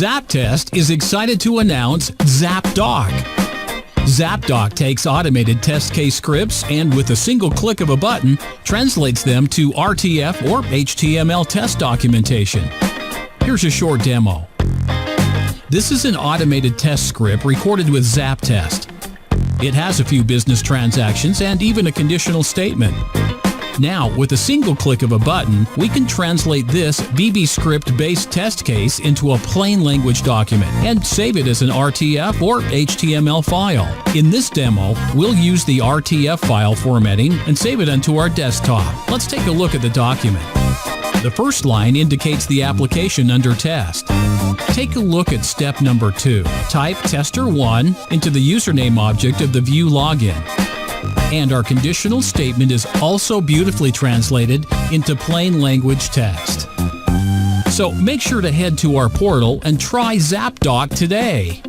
ZAPTEST is excited to announce ZAP-Doc. ZAP-Doc takes automated test case scripts and with a single click of a button translates them to RTF or HTML test documentation. Here's a short demo. This is an automated test script recorded with ZAPTEST. It has a few business transactions and even a conditional statement. Now, with a single click of a button, we can translate this VB script-based test case into a plain language document and save it as an RTF or HTML file. In this demo, we'll use the RTF file formatting and save it onto our desktop. Let's take a look at the document. The first line indicates the application under test. Take a look at step number 2. Type tester1 into the username object of the View login. And our conditional statement is also beautifully translated into plain language text. So make sure to head to our portal and try ZAP-Doc today.